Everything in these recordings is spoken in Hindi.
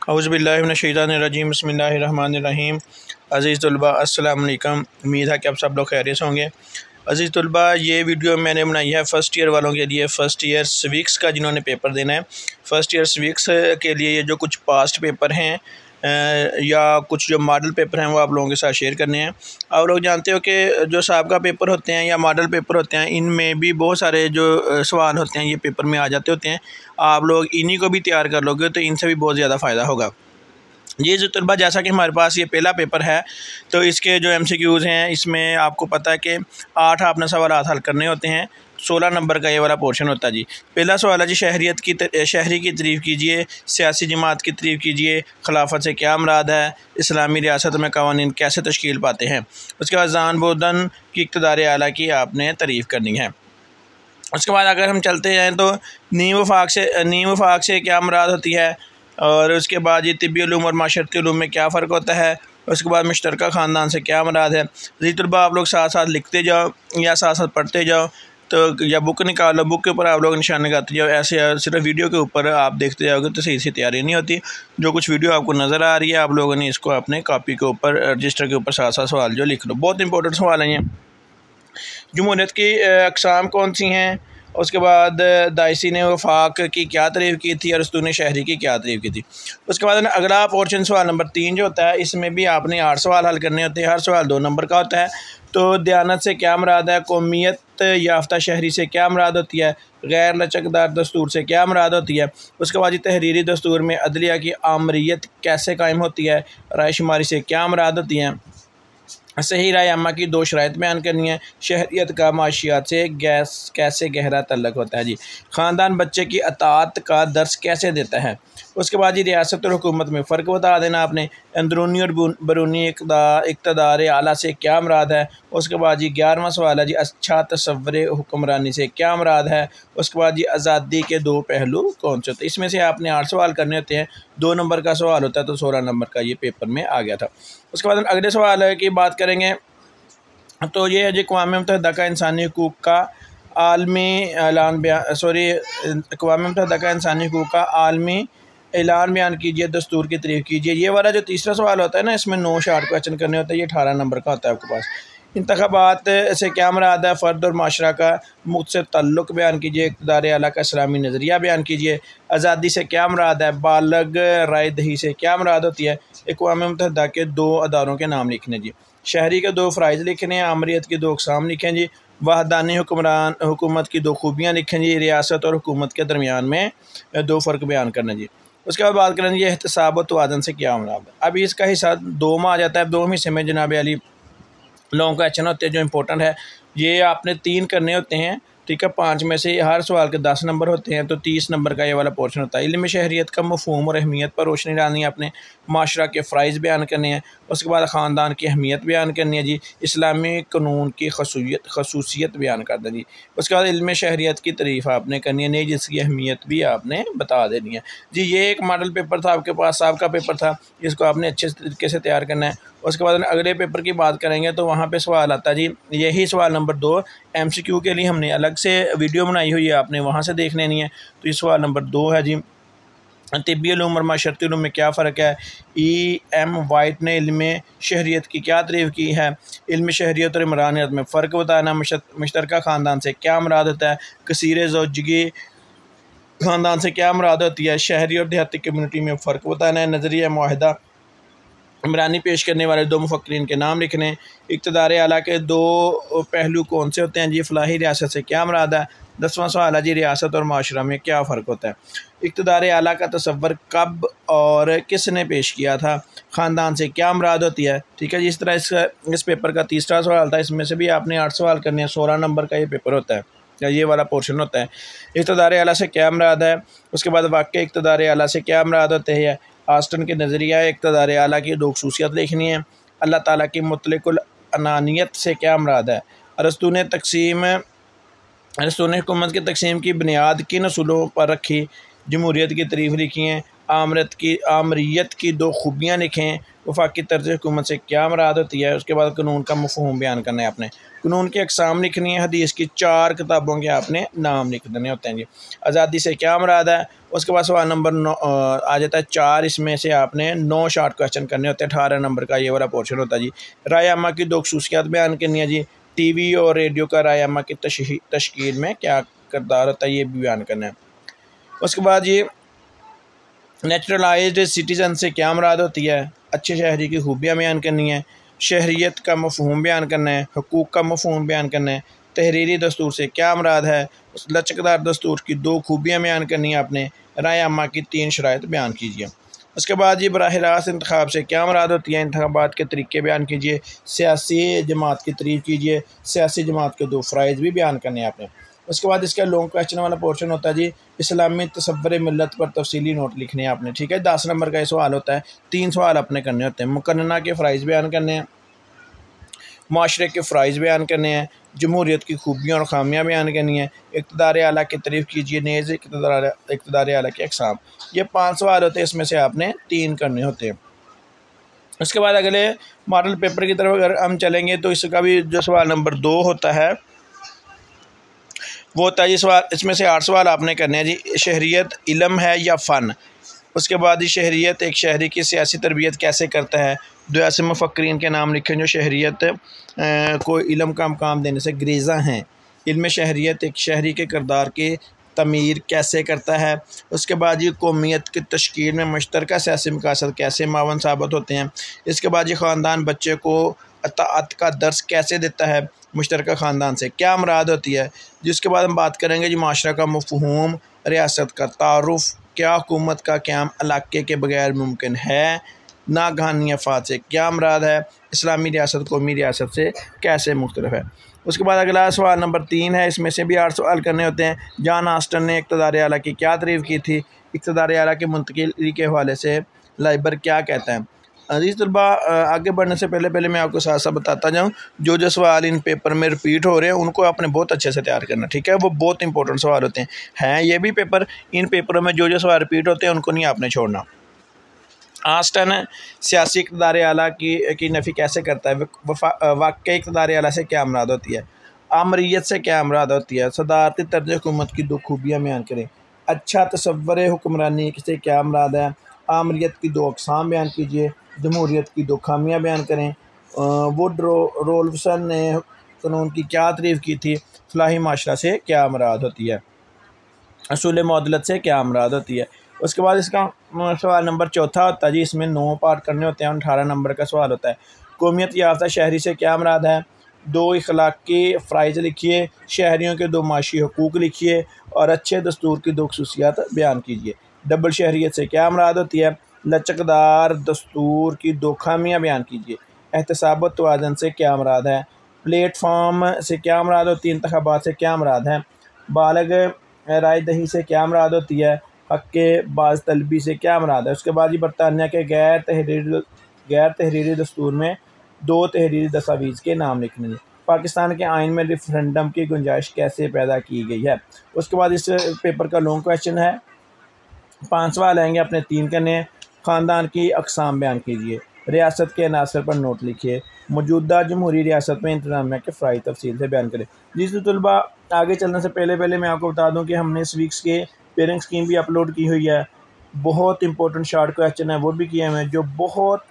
औज़ुबिल्लाहि मिनश्शैतानिर्रजीम बिस्मिल्लाहिर्रहमानिर्रहीम। अज़ीज़ तलबा अस्सलाम वालेकुम। उम्मीद है कि आप सब लोग खैरियत से होंगे। अज़ीज़ तलबा, ये वीडियो मैंने बनाई है फ़र्स्ट ईयर वालों के लिए, फ़र्स्ट ईयर सिविक्स का जिन्होंने पेपर देना है। फ़र्स्ट ईयर सिविक्स के लिए ये जो कुछ पास्ट पेपर हैं या कुछ जो मॉडल पेपर हैं वो आप लोगों के साथ शेयर करने हैं। आप लोग जानते हो कि जो साबिक़ा पेपर होते हैं या मॉडल पेपर होते हैं, इनमें भी बहुत सारे जो सवाल होते हैं ये पेपर में आ जाते होते हैं। आप लोग इन्हीं को भी तैयार कर लोगे तो इनसे भी बहुत ज़्यादा फ़ायदा होगा। ये जो तलबा, जैसा कि हमारे पास ये पहला पेपर है तो इसके जो MCQs हैं इसमें आपको पता है कि 8 आपने सवाल हल करने होते हैं। 16 नंबर का ये वाला पोर्शन होता है जी। पहला सवाल है जी, शहरी की तारीफ़ कीजिए, सियासी जमात की तारीफ़ कीजिए, खिलाफत से क्या मुराद है, इस्लामी रियासत में कवानीन कैसे तश्कील पाते हैं। उसके बाद ज़ान बोदन की इक़्तिदार आला की आपने तारीफ़ करनी है। उसके बाद अगर हम चलते हैं तो नीम वफ़ाक़ से क्या मुराद होती है, और उसके बाद ये तिब्बी उलूम और माशरती उलूम में क्या फ़र्क होता है। उसके बाद मुश्तरका ख़ानदान से क्या मुराद है। जी तलबा, आप लोग साथ साथ लिखते जाओ या साथ साथ पढ़ते जाओ, तो या बुक निकालो, बुक के ऊपर आप लोग निशान लगाते जाओ। ऐसे सिर्फ वीडियो के ऊपर आप देखते जाओगे तो सही से तैयारी नहीं होती। जो कुछ वीडियो आपको नज़र आ रही है आप लोगों ने इसको अपने कॉपी के ऊपर, रजिस्टर के ऊपर साथ साथ सवाल जो लिख लो। बहुत इंपॉर्टेंट सवाल हैं ये। जमहूरियत की अक़साम कौन सी हैं। उसके बाद दाइसी ने वफाक की क्या तारीफ़ की थी और अरस्तू ने शहरी की क्या तारीफ़ की थी। उसके बाद अगला पोर्शन सवाल नंबर 3 जो होता है, इसमें भी आपने 8 सवाल हल करने होते हैं। हर सवाल 2 नंबर का होता है। तो दयानत से क्या मुराद है, कौमियत याफ्ता शहरी से क्या मुराद होती है, गैर लचकदार दस्तूर से क्या मुराद होती है। उसके बाद तहरीरी दस्तूर में अदलिया की आमरीत कैसे कायम होती है, रायशुमारी से क्या मुराद होती हैं। सही राय अम्मा की 2 शराइत बयान करनी है। शहरियत का माशियात से कैसे गहरा तल्लक होता है जी। ख़ानदान बच्चे की अतात का दर्स कैसे देता है। उसके बाद जी रियासत और हुकूमत में फ़र्क बता देना आपने। अंदरूनी और बैरूनी इक़्तिदार आला से क्या मुराद है। उसके बाद जी 11वां सवाल है जी, अच्छा तसव्वुर हुक्मरानी से क्या मुराद है। उसके बाद जी आज़ादी के 2 पहलू कौन से होते हैं। इसमें से आपने 8 सवाल करने होते हैं। 2 नंबर का सवाल होता है, तो 16 नंबर का ये पेपर में आ गया था। उसके बाद अगले सवाल की बात करेंगे तो ये है जी, अक़वाम मुत्तहिदा का इंसानी हकूक़ का आलमी ऐलान अक़वाम मुत्तहिदा का इंसानी हकूक़ का आलमी ऐलान बयान कीजिए, दस्तूर की तारीफ़ कीजिए। ये वाला जो तीसरा सवाल होता है ना, इसमें 9 शॉर्ट क्वेश्चन करने होते हैं। ये 18 नंबर का होता है आपके पास। इंतख़ाबात से क्या मुराद है, फ़र्द और माशरा का मुझसे ताल्लुक़ बयान कीजिए, इक़्तिदार आला का इस्लामी नज़रिया बयान कीजिए। आज़ादी से क्या मुराद है, बालग राय दही से क्या मुराद होती है। अक़वाम मुत्तहिदा के 2 अदारों के नाम लिखने जी। शहरी के 2 फ़राइज़ लिखने हैं। आमरीत की 2 अक़साम लिखें जी। वहदानी हुकूमत की 2 खूबियाँ लिखें जी। रियासत और हुकूमत के दरमियान में 2 फ़र्क बयान करना जी। उसके बाद बात करेंगे ये एहतसाब और तवाज़ुन से क्या मुराद है। अभी इसका हिस्सा 2 में आ जाता है। 2 हिस्से में जनाब अली लॉन्ग क्वेश्चन होते हैं जो इंपॉर्टेंट है। ये आपने 3 करने होते हैं, ठीक है। 5 में से हर सवाल के 10 नंबर होते हैं, तो 30 नंबर का ये वाला पोर्शन होता है। इल्म शहरियत का मफ़हूम और अहमियत पर रोशनी डालनी है आपने। माशरा के फ़राइज़ बयान करने हैं। उसके बाद ख़ानदान की अहमियत बयान करनी है जी। इस्लामी कानून की खसूसियत बयान कर दें जी। उसके बाद इल्म शहरियत की तारीफ़ आपने करनी है, नहीं जिसकी अहमियत भी आपने बता देनी है जी। ये एक मॉडल पेपर था आपके पास, साबिक़ा पेपर था, इसको आपने अच्छे तरीके से तैयार करना है। उसके बाद अगले पेपर की बात करेंगे तो वहाँ पे सवाल आता है जी, यही सवाल नंबर 2 MCQ के लिए हमने अलग से वीडियो बनाई हुई है, आपने वहाँ से देख लेनी है। तो ये सवाल नंबर 2 है जी, तिब्बी उलूम और माशरती उलूम में क्या फ़र्क है। EM वाइट ने इल्म शहरियत की क्या तारीफ़ की है। इल्म शहरियत और इमरानियत में फ़र्क बताना। मुश्तरका ख़ानदान से क्या मुराद होता है। कसीर ज़ौजगी ख़ानदान से क्या मुराद होती है। शहरी और देहाती कम्यूनिटी में फ़र्क बताना है। नज़रिया मुआहिदा इमरानी पेश करने वाले 2 मुफ़क्किरीन के नाम लिखने। इक़्तिदार आला के 2 पहलू कौन से होते हैं जी। फ़लाही रियासत से क्या मुराद है। 10वां सवाल है जी, रियासत और माशरा में क्या फ़र्क होता है। इक़्तिदार आला का तसव्वुर कब और किसने पेश किया था। ख़ानदान से क्या मुराद होती है, ठीक है जी। इस तरह इस पेपर का तीसरा सवाल था। इसमें से भी आपने 8 सवाल करने हैं। 16 नंबर का ये पेपर होता है, या ये वाला पोर्शन होता है। इक़्तिदार आला से क्या मुराद है। उसके बाद वाक़ई इक़्तिदार आला से क्या मुराद होते हैं। आस्टन के नज़रिया इक़्तिदार आला की 2 ख़ुसूसियत लिखनी है। अल्लाह ताला की मुतलकुल अनानियत से क्या मुराद है। अरस्तू ने हुकूमत की तकसीम की बुनियाद किन असूलों पर रखी। जमहूरियत की तारीफ़ लिखी है। आमरीत की दो खूबियाँ लिखें। वफाकी तर्ज हुकूमत से क्या मुराद होती है। उसके बाद कानून का मफ़हूम बयान करना है आपने। कानून की अक़साम लिखनी है। हदीस की 4 किताबों के आपने नाम लिख देने होते हैं जी। आज़ादी से क्या मुराद है। उसके बाद सवाल नंबर 9 आ जाता है 4। इसमें से आपने 9 शॉर्ट क्वेश्चन करने होते हैं। 18 नंबर का ये वाला पोर्शन होता है जी। राय अम्मा की 2 ख़ुसूसियात बयान करनी है जी। टीवी और रेडियो का राय अम्मा की तश्कील में क्या किरदार होता है, ये भी बयान करना है। उसके बाद ये नेचुरलाइज्ड सिटीज़न से क्या मुराद होती है। अच्छे शहरी की खूबियाँ बयान करनी है। शहरियत का मफ़हूम बयान करना है। हुकूक का मफ़हूम बयान करना है। तहरीरी दस्तूर से क्या मुराद है। लचकदार दस्तूर की 2 खूबियाँ बयान करनी है आपने। राय अम्मा की 3 शराइत बयान कीजिए। उसके बाद ये बराह रास्त इंतखाब से क्या मुराद होती है। इंतखाबात के तरीके बयान कीजिए। सियासी जमात की तारीफ़ कीजिए। सियासी जमात के 2 फ़राइज़ भी बयान करने हैं आपने। उसके बाद इसका लॉन्ग क्वेश्चन वाला पोर्शन होता है जी। इस्लामी तसव्वुर मिल्लत पर तफसीली नोट लिखने हैं आपने, ठीक है। 10 नंबर का ये सवाल होता है। 3 सवाल अपने करने होते हैं। मुकन्ना के फ़राइज़ बयान करने हैं। माशरे के फ़राइज़ बयान करने हैं। जमहूरियत की खूबियाँ और ख़ामियाँ बयान करनी है। इक़्तिदार आला की तारीफ़ कीजिए। नेज़ इक़्तिदार आला की अक़साम। ये 5 सवाल होते हैं। इसमें से आपने 3 करने होते हैं। उसके बाद अगले मॉडल पेपर की तरफ अगर हम चलेंगे तो इसका भी जो सवाल नंबर 2 होता है वो होता है जी सवाल। इसमें से 8 सवाल आपने करने हैं जी। शहरियत इल्म है या फ़न। उसके बाद ही शहरियत एक शहरी की सियासी तरबियत कैसे करता है। 2 ऐसे मुफ़क्किरीन के नाम लिखें जो शहरियत को इल्म का मकाम देने से ग्रेज़ा हैं। इल्म शहरियत एक शहरी के किरदार की तमीर कैसे करता है। उसके बाद ये कौमियत की तश्कील में मुश्तरका सियासी मकासद कैसे मावन साबित होते हैं। इसके बाद ये ख़ानदान बच्चे को अताअत का दर्स कैसे देता है। मुश्तरका ख़ानदान से क्या मुराद होती है। जिसके बाद हम बात करेंगे जी माशरा का मफ़हूम, रियासत का तारुफ़, क्या हुकूमत का क़याम इलाके के बगैर मुमकिन है। नागहानी आफ़ात से क्या मुराद है। इस्लामी रियासत कौमी रियासत से कैसे मुख्तलिफ है। उसके बाद अगला सवाल नंबर 3 है। इसमें से भी 8 सवाल करने होते हैं। जॉन ऑस्टन ने इक़्तिदार आला की क्या तारीफ़ की थी। इक़्तिदार आला की मुंतकिली के हवाले से लाइबर क्या कहता है। अज़ीज़ तलबा, आगे बढ़ने से पहले मैं आपको साथ साथ बताता जाऊँ जो सवाल इन पेपर में रिपीट हो रहे हैं उनको आपने बहुत अच्छे से तैयार करना, ठीक है। वो बहुत इंपॉर्टेंट सवाल होते हैं ये भी पेपर। इन पेपरों में जो सवाल रिपीट होते हैं उनको नहीं आपने छोड़ना। ऑस्टन सियासी इक़्तिदार आला की नफ़ी कैसे करता है। वाक़ई इक़्तिदार आला से क्या मुराद होती है। आमरीत से क्या मुराद होती है। सदारती तर्ज हुकूमत की 2 खूबियाँ बयान करें। अच्छा तसव्वुर हुक्मरानी से क्या मुराद है। आमरीत की 2 अक़साम बयान कीजिए। जमहूरियत की 2 ख़ामियाँ बयान करें। वुडरोल्सन ने कानून की क्या तारीफ़ की थी। फलाही माशरा से क्या मुराद होती है। असूल मुअदलत से क्या मुराद होती है। उसके बाद इसका सवाल नंबर 4 होता है जी। इसमें 9 पार्ट करने होते हैं। 18 नंबर का सवाल होता है। कौमियत याफ्ता शहरी से क्या मुराद है। 2 इखलाकी फ़राइज़ लिखिए। शहरियों के 2 माशी हकूक़ लिखिए और अच्छे दस्तूर की 2 ख़ुसूसियात बयान कीजिए। डबल शहरियत से क्या मुराद होती है। लचकदार दस्तूर की 2 ख़ामियाँ बयान कीजिए। एहतसाब व तवाज़ुन से क्या मुराद है। प्लेटफार्म से क्या मुराद होती है। इंतखाबात से क्या मुराद है। बालग राय दही से क्या मुराद होती है। हक़ के बाज़ तलबी से क्या मुराद है। उसके बाद ये बरतानिया के गैर तहरीरी दस्तूर में 2 तहरीरी दस्तावेज़ के नाम लिखने हैं। पाकिस्तान के आइन में रेफरेंडम की गुंजाइश कैसे पैदा की गई है। उसके बाद इस पेपर का लॉन्ग क्वेश्चन है। 5 सवाल आएंगे, अपने 3 करने हैं। ख़ानदान की अक़साम बयान कीजिए। रियासत के अनासर पर नोट लिखिए। मौजूदा जमहूरी रियासत में इंतज़ामिया के फ़राइज़ तफसील से बयान करें। जिस तलबा आगे चलने से पहले मैं आपको बता दूं कि हमने इस वीक्स के पेयरिंग स्कीम भी अपलोड की हुई है। बहुत इंपॉर्टेंट शॉर्ट क्वेश्चन है वो भी किए हुए हैं। जो बहुत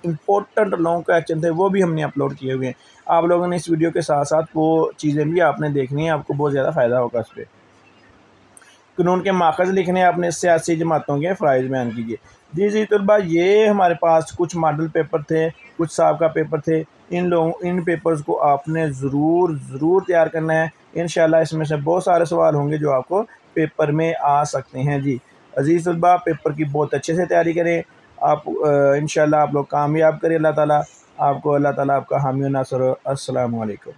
इंपॉर्टेंट लॉन्ग क्वेश्चन थे वो भी हमने अपलोड किए हुए हैं। आप लोगों ने इस वीडियो के साथ साथ वो चीज़ें भी आपने देखनी है, आपको बहुत ज़्यादा फ़ायदा होगा उस पर। कानून के माखज़ लिखने अपने सियासी जमातों के फ़राइज़ बयान कीजिए। जी तलबा, ये हमारे पास कुछ मॉडल पेपर थे, कुछ साबका पेपर थे। इन पेपर्स को आपने ज़रूर तैयार करना है। इंशाल्लाह इसमें से बहुत सारे सवाल होंगे जो आपको पेपर में आ सकते हैं। जी अज़ीज़ तलबा, पेपर की बहुत अच्छे से तैयारी करें। आप इंशाल्लाह आप लोग कामयाब करें। अल्लाह ताला आपको, अल्लाह ताला आपका हामी व नासर हो। अस्सलामु अलैकुम।